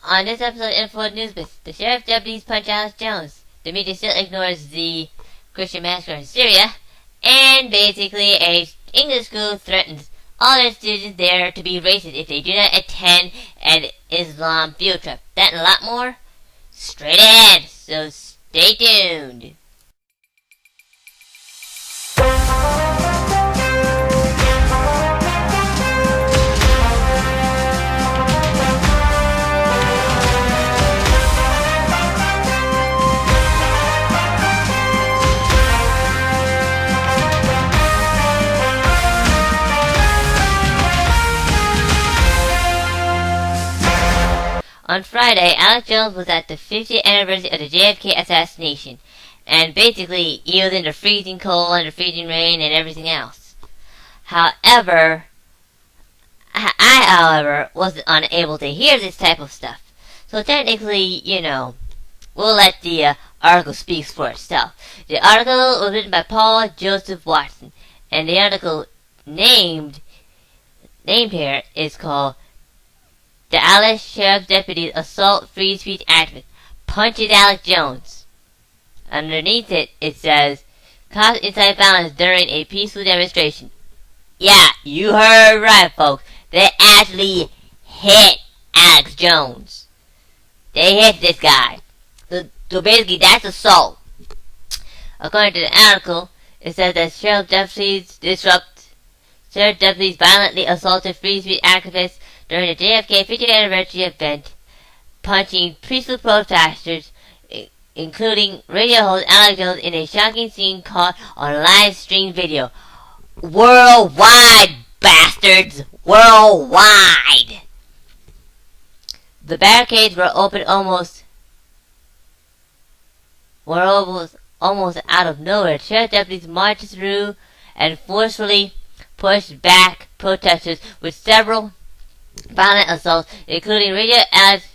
On this episode of Infowars News, the sheriff deputies punch Alex Jones. The media still ignores the Christian massacre in Syria, and basically a English school threatens all their students there to be racist if they do not attend an Islam field trip. That and a lot more straight ahead, so stay tuned. On Friday, Alex Jones was at the 50th anniversary of the JFK assassination, and basically he was in the freezing cold and the freezing rain and everything else. However, I was unable to hear this type of stuff. So technically, we'll let the article speak for itself. The article was written by Paul Joseph Watson, and the article named here is called "The Dallas Sheriff's Deputies Assault Free Speech Activist Punches Alex Jones." Underneath it, it says, "Cops incite violence during a peaceful demonstration." Yeah, you heard right, folks. They actually hit Alex Jones. They hit this guy. So basically, that's assault. According to the article, it says that sheriff deputies violently assaulted free speech activists during the JFK 50th anniversary event, punching peaceful protesters, including radio host Alex Jones, in a shocking scene caught on live stream video. Worldwide, bastards! Worldwide! The barricades were opened almost out of nowhere. Sheriff deputies marched through and forcefully pushed back protesters with several violent assaults, including radio Alex,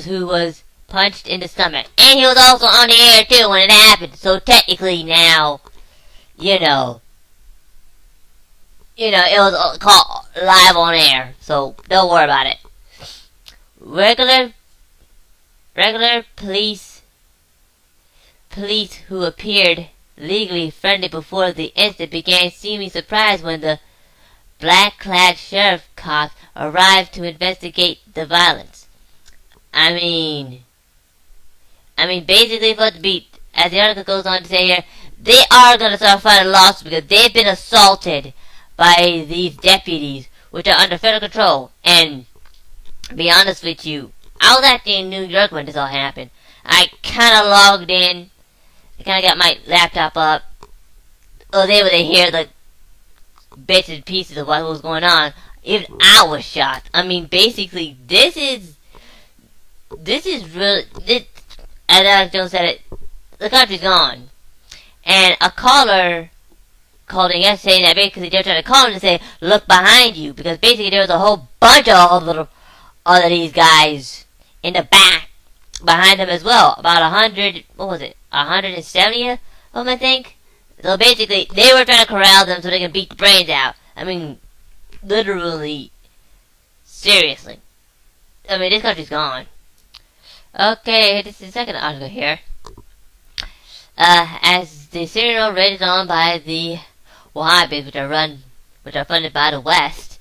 who was punched in the stomach. And he was also on the air too when it happened. So technically now, it was caught live on air. So don't worry about it. Regular police who appeared legally friendly before the incident began seeming surprised when the black-clad sheriff cops arrived to investigate the violence. I mean, basically, for the beat, as the article goes on to say here, they are going to start fighting lawsuits because they've been assaulted by these deputies, which are under federal control. And to be honest with you, I was actually in New York when this all happened. I kind of logged in. I kind of got my laptop up. I was able to hear the bits and pieces of what was going on. Even I was shocked. I mean, basically, this is really, as Alex Jones said it, the country's gone. And a caller called in yesterday, and basically they were trying to call him to say, look behind you, because basically there was a whole bunch of all of these guys in the back behind them as well. About 170 of them, I think. So basically, they were trying to corral them so they can beat the brains out. I mean, literally, seriously. I mean, this country's gone. Okay, this is the second article here. As the serial rated on by the Wahhabis, which are funded by the West,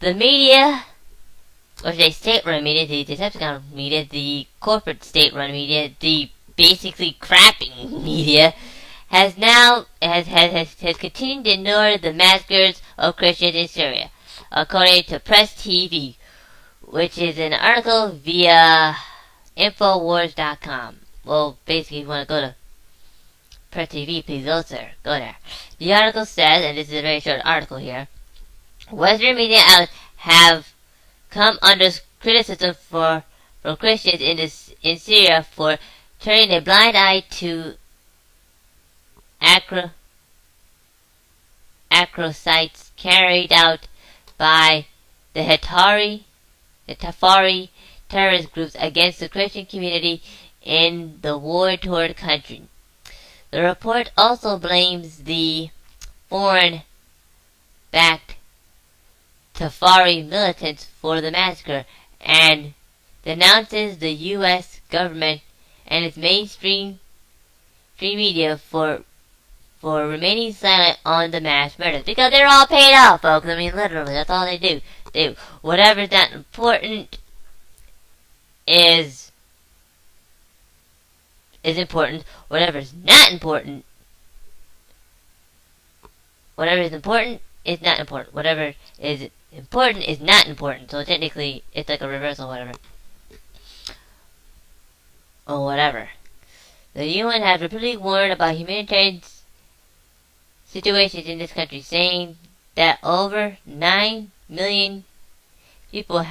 the media, or the state-run media, the Decepticon media, the corporate state-run media, the basically crappy media, has continued to ignore the massacres of Christians in Syria, according to Press TV, which is an article via Infowars.com. Well, basically, if you want to go to Press TV, please go there. The article says, and this is a very short article here, Western media outlets have come under criticism from Christians in Syria for turning a blind eye to acrosites carried out by the Tafari terrorist groups against the Christian community in the war-torn country. The report also blames the foreign-backed Tafari militants for the massacre and denounces the U.S. government and its mainstream media for remaining silent on the mass murders. Because they're all paid off, folks. I mean, literally, that's all they do. Whatever's not important is important. Whatever's not important, whatever is important is not important. Whatever is important is not important. So technically, it's like a reversal, whatever. Or whatever. The UN has repeatedly warned about humanitarian situations in this country, saying that over 9 million people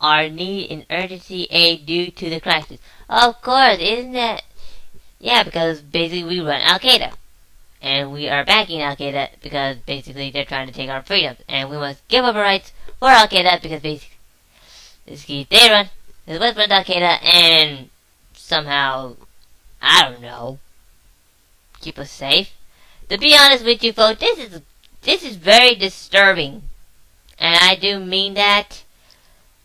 are needing urgency aid due to the crisis. Of course, isn't that? Yeah, because basically we run Al-Qaeda. And we are backing Al-Qaeda because basically they're trying to take our freedoms. And we must give up our rights for Al-Qaeda because basically they run. The West runs Al-Qaeda and somehow, I don't know, keep us safe. To be honest with you folks, this is very disturbing. And I do mean that.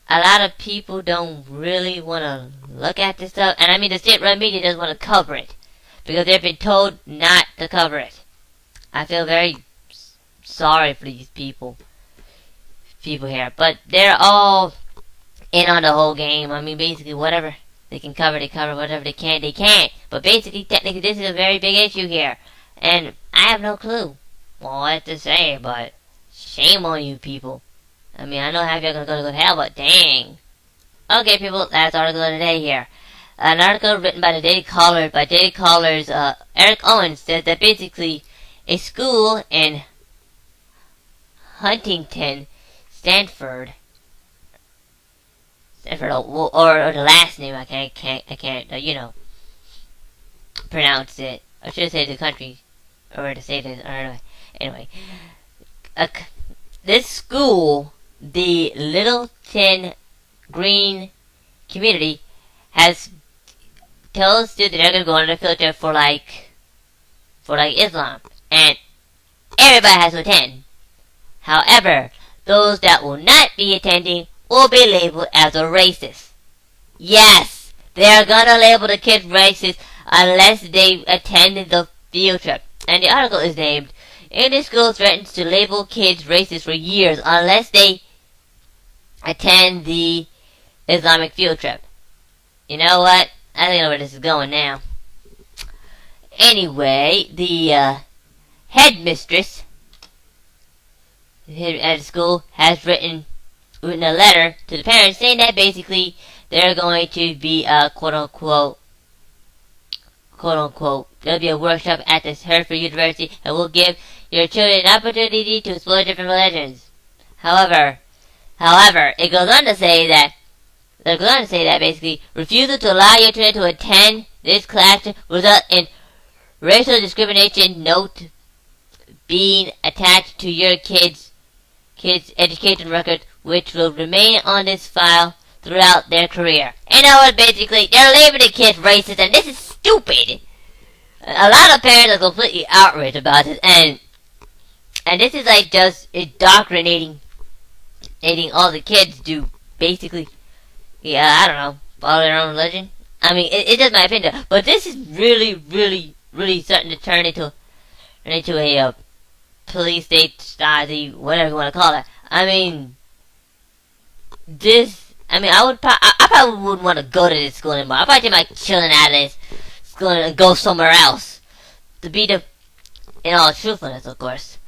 A lot of people don't really want to look at this stuff. And I mean the state-run media doesn't want to cover it. Because they've been told not to cover it. I feel very sorry for these people here. But they're all in on the whole game. I mean basically whatever they can cover, they cover. Whatever they can't. But basically, technically, this is a very big issue here. And I have no clue what to say, but shame on you people. I mean, I know half you're gonna go to hell, but dang. Okay, people, that's the article of the day here. An article written by the Daily Caller, Eric Owens, says that basically a school in Huntington, Stanford, or the last name, I can't, pronounce it. I should say the country, or the state is, I don't know. Anyway, this school, the Littleton Green community, has told students they're gonna go on a field trip for Islam, and everybody has to attend. However, those that will not be attending will be labeled as a racist. Yes, they are gonna label the kids racist unless they attended the field trip. And the article is named, English School Threatens to Label Kids Racist for Years Unless They Attend the Islamic Field Trip. You know what? I think I know where this is going now. Anyway, the headmistress at the school has written a letter to the parents saying that basically they're going to be quote unquote, there'll be a workshop at this Hereford University and will give your children an opportunity to explore different religions. However, it goes on to say that basically refusal to allow your children to attend this class will result in racial discrimination note being attached to your kids' education records, which will remain on this file throughout their career. You know what? Basically, they're labeling kids racist, and this is stupid. A lot of parents are completely outraged about this, and this is like just indoctrinating all the kids to basically, I don't know, follow their own religion. I mean, it's just my opinion, but this is really, really, really starting to turn into a police state, Stasi, whatever you want to call it. I probably wouldn't want to go to this school anymore. I'd probably take my children out of this school and go somewhere else. To be in all truthfulness, of course.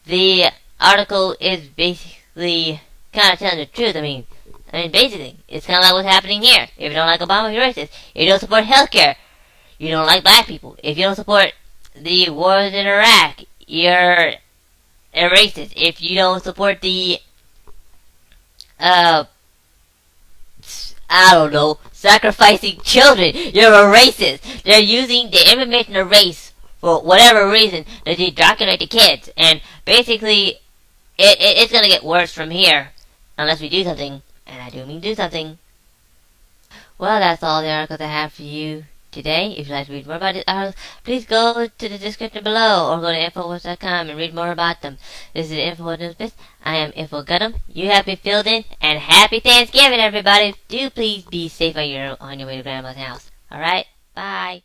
The article is basically kind of telling the truth. I mean, basically, it's kind of like what's happening here. If you don't like Obama, you're racist. If you don't support healthcare, you don't like black people. If you don't support the wars in Iraq, you're a racist. If you don't support the, sacrificing children, you're a racist. They're using the information of race for whatever reason to indoctrinate the kids. And basically, it's gonna get worse from here unless we do something. And I do mean do something. Well, that's all the articles I have for you today. If you'd like to read more about these articles, please go to the description below or go to Infowars.com and read more about them. This is the Infowars News Blitz. I am Info Gundam. You have been filled in, and happy Thanksgiving, everybody. Do please be safe on your way to Grandma's house. Alright? Bye.